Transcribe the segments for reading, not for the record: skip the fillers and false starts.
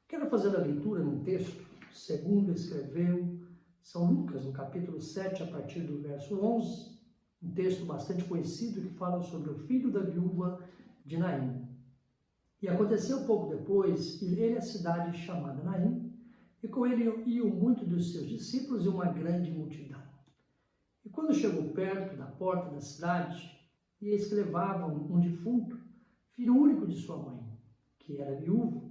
Quero fazer a leitura num texto, segundo escreveu São Lucas, no capítulo 7, a partir do verso 11, um texto bastante conhecido que fala sobre o filho da viúva de Naim. E aconteceu pouco depois, ir ele à cidade chamada Naim, e com ele iam muitos dos seus discípulos e uma grande multidão. E quando chegou perto da porta da cidade, e eis que levavam um defunto, filho único de sua mãe, que era viúvo,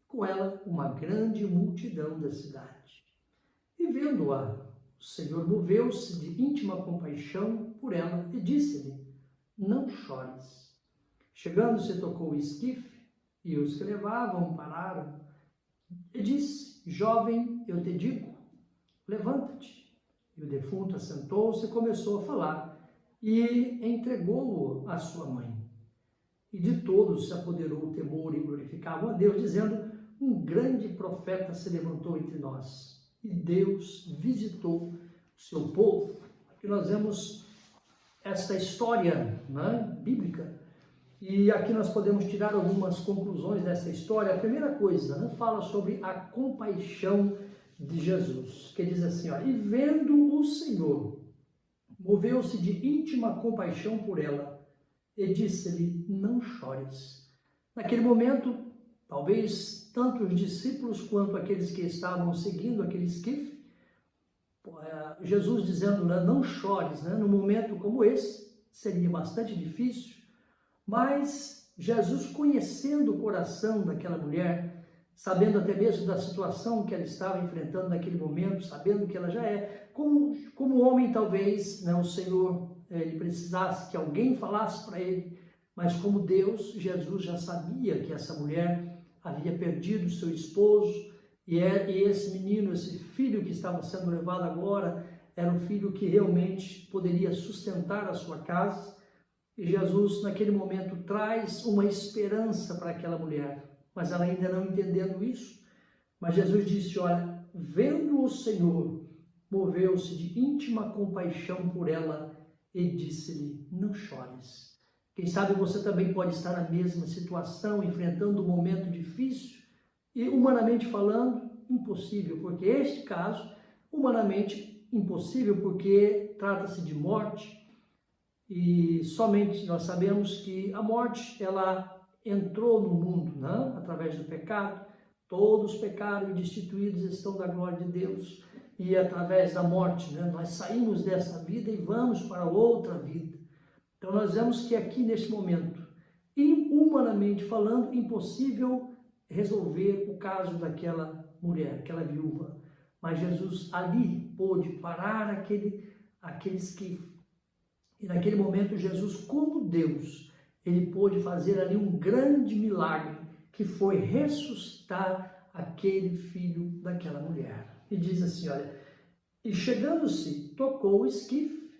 com ela uma grande multidão da cidade. E vendo-a, o Senhor moveu-se de íntima compaixão por ela e disse-lhe: não chores. Chegando-se, tocou o esquife, e os que levavam pararam, e disse: jovem, eu te digo, levanta-te. E o defunto assentou-se e começou a falar, e entregou-o à sua mãe. E de todos se apoderou o temor e glorificavam a Deus, dizendo: um grande profeta se levantou entre nós, e Deus visitou o seu povo. Aqui nós vemos esta história, bíblica, e aqui nós podemos tirar algumas conclusões dessa história. A primeira coisa, fala sobre a compaixão de Jesus, que diz assim, e vendo o Senhor, moveu-se de íntima compaixão por ela, e disse-lhe: não chores. Naquele momento, talvez tanto os discípulos quanto aqueles que estavam seguindo aquele esquife, Jesus dizendo, não chores, num momento como esse, seria bastante difícil, mas Jesus, conhecendo o coração daquela mulher, sabendo até mesmo da situação que ela estava enfrentando naquele momento, sabendo que ela já como homem talvez, o Senhor, ele precisasse que alguém falasse para ele, mas como Deus, Jesus já sabia que essa mulher havia perdido seu esposo, e esse menino, esse filho que estava sendo levado agora, era um filho que realmente poderia sustentar a sua casa, e Jesus naquele momento traz uma esperança para aquela mulher, mas ela ainda não entendendo isso, mas Jesus disse, vendo o Senhor, moveu-se de íntima compaixão por ela e disse-lhe: não chores. Quem sabe você também pode estar na mesma situação, enfrentando um momento difícil e, humanamente falando, impossível, porque este caso, humanamente impossível, porque trata-se de morte, e somente nós sabemos que a morte, ela entrou no mundo, através do pecado. Todos pecaram e destituídos estão da glória de Deus, e através da morte, nós saímos dessa vida e vamos para outra vida. Então nós vemos que aqui neste momento, humanamente falando, impossível resolver o caso daquela mulher, aquela viúva. Mas Jesus ali pôde parar aquele esquife. E naquele momento Jesus, como Deus, ele pôde fazer ali um grande milagre, que foi ressuscitar aquele filho daquela mulher. E diz assim, e chegando-se, tocou o esquife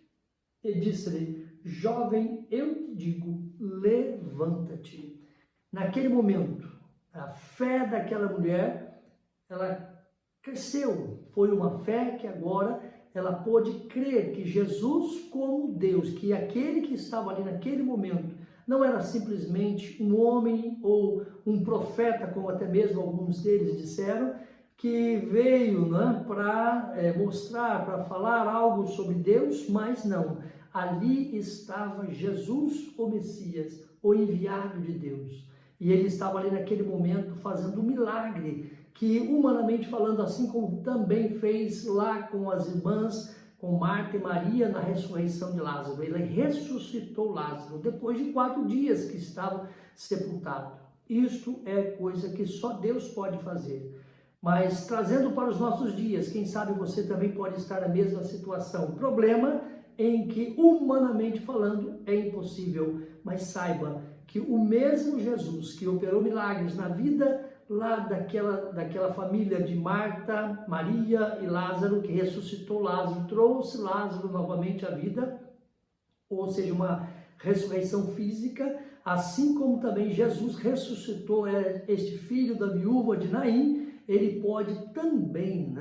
e disse-lhe: jovem, eu te digo, levanta-te. Naquele momento, a fé daquela mulher, ela cresceu. Foi uma fé que agora ela pôde crer que Jesus, como Deus, que aquele que estava ali naquele momento, não era simplesmente um homem ou um profeta, como até mesmo alguns deles disseram, que veio para mostrar, para falar algo sobre Deus, mas não. Ali estava Jesus, o Messias, o enviado de Deus. E ele estava ali naquele momento fazendo um milagre, que humanamente falando, assim como também fez lá com as irmãs, com Marta e Maria, na ressurreição de Lázaro. Ele ressuscitou Lázaro, depois de 4 dias que estava sepultado. Isto é coisa que só Deus pode fazer. Mas trazendo para os nossos dias, quem sabe você também pode estar na mesma situação. Problema em que, humanamente falando, é impossível. Mas saiba que o mesmo Jesus que operou milagres na vida lá daquela família de Marta, Maria e Lázaro, que ressuscitou Lázaro, trouxe Lázaro novamente à vida, ou seja, uma ressurreição física, assim como também Jesus ressuscitou este filho da viúva de Naim, ele pode também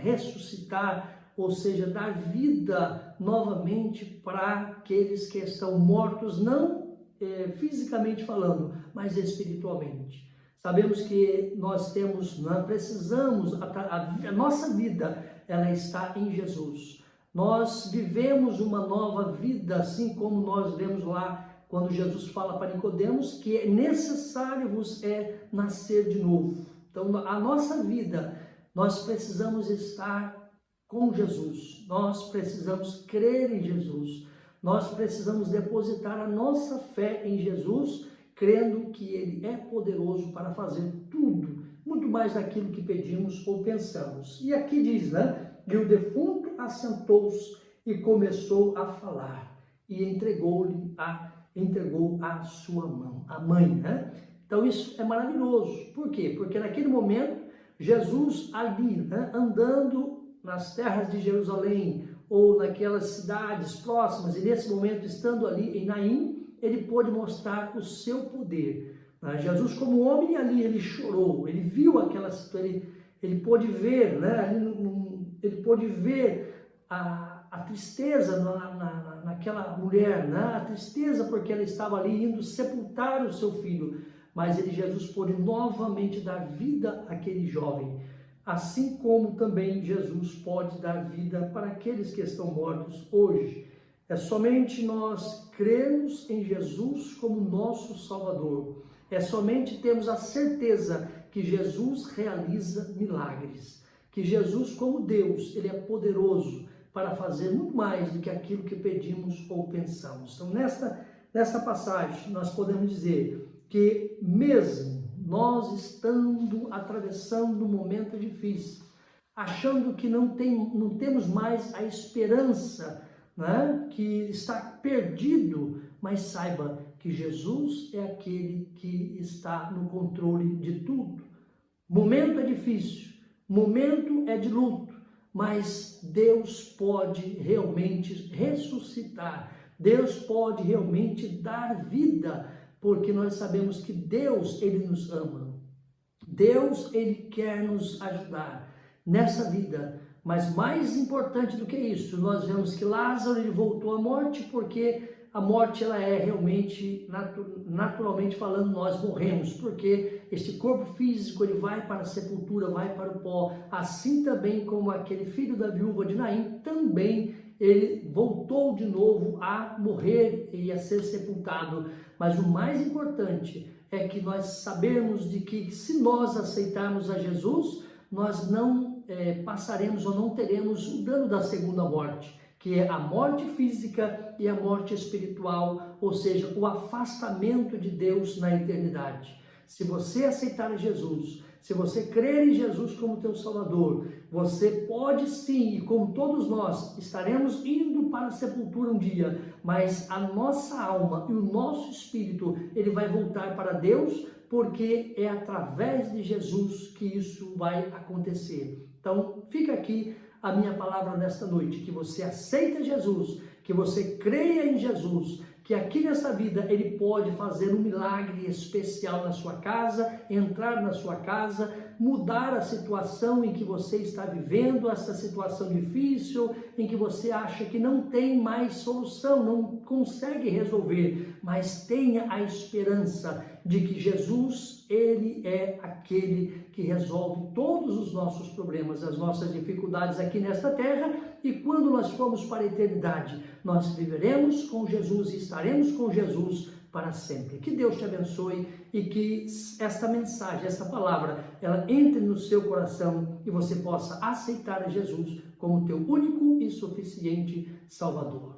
ressuscitar, ou seja, dar vida novamente para aqueles que estão mortos, não fisicamente falando, mas espiritualmente. Sabemos que nós precisamos, a nossa vida, ela está em Jesus. Nós vivemos uma nova vida, assim como nós vemos lá, quando Jesus fala para Nicodemos, que é necessário vos nascer de novo. Então, a nossa vida, nós precisamos estar com Jesus, nós precisamos crer em Jesus, nós precisamos depositar a nossa fé em Jesus, crendo que Ele é poderoso para fazer tudo, muito mais daquilo que pedimos ou pensamos. E aqui diz, e o defunto assentou-se e começou a falar, e entregou a sua mão, a mãe, Então isso é maravilhoso. Por quê? Porque naquele momento, Jesus ali, andando nas terras de Jerusalém, ou naquelas cidades próximas, e nesse momento estando ali em Naim, ele pôde mostrar o seu poder. Jesus, como homem, ali ele chorou, ele viu aquela situação, ele pôde ver, ele pôde ver a tristeza naquela mulher, a tristeza porque ela estava ali indo sepultar o seu filho, mas Jesus pôde novamente dar vida àquele jovem, assim como também Jesus pode dar vida para aqueles que estão mortos hoje. É somente nós crermos em Jesus como nosso Salvador, é somente termos a certeza que Jesus realiza milagres, que Jesus, como Deus, Ele é poderoso para fazer muito mais do que aquilo que pedimos ou pensamos. Então, nessa passagem, nós podemos dizer que mesmo nós estando atravessando um momento difícil, achando que não temos mais a esperança, que está perdido, mas saiba que Jesus é aquele que está no controle de tudo. Momento é difícil, momento é de luto, mas Deus pode realmente ressuscitar, Deus pode realmente dar vida, porque nós sabemos que Deus, Ele nos ama, Deus, Ele quer nos ajudar nessa vida. Mas mais importante do que isso, nós vemos que Lázaro ele voltou à morte, porque a morte ela é realmente, naturalmente falando, nós morremos, porque este corpo físico ele vai para a sepultura, vai para o pó, assim também como aquele filho da viúva de Naim, também ele voltou de novo a morrer e a ser sepultado. Mas o mais importante é que nós sabemos de que se nós aceitarmos a Jesus, nós não passaremos ou não teremos o dano da segunda morte, que é a morte física e a morte espiritual, ou seja, o afastamento de Deus na eternidade. Se você aceitar a Jesus, se você crer em Jesus como teu Salvador, você pode sim, e como todos nós, estaremos indo para a sepultura um dia, mas a nossa alma e o nosso espírito, ele vai voltar para Deus, porque é através de Jesus que isso vai acontecer. Então, fica aqui a minha palavra nesta noite, que você aceita Jesus, que você creia em Jesus, que aqui nessa vida Ele pode fazer um milagre especial na sua casa, entrar na sua casa, mudar a situação em que você está vivendo, essa situação difícil, em que você acha que não tem mais solução, não consegue resolver, mas tenha a esperança de que Jesus, Ele é aquele que resolve todos os nossos problemas, as nossas dificuldades aqui nesta terra, e quando nós formos para a eternidade, nós viveremos com Jesus e estaremos com Jesus para sempre. Que Deus te abençoe e que esta mensagem, esta palavra, ela entre no seu coração e você possa aceitar a Jesus como teu único e suficiente Salvador.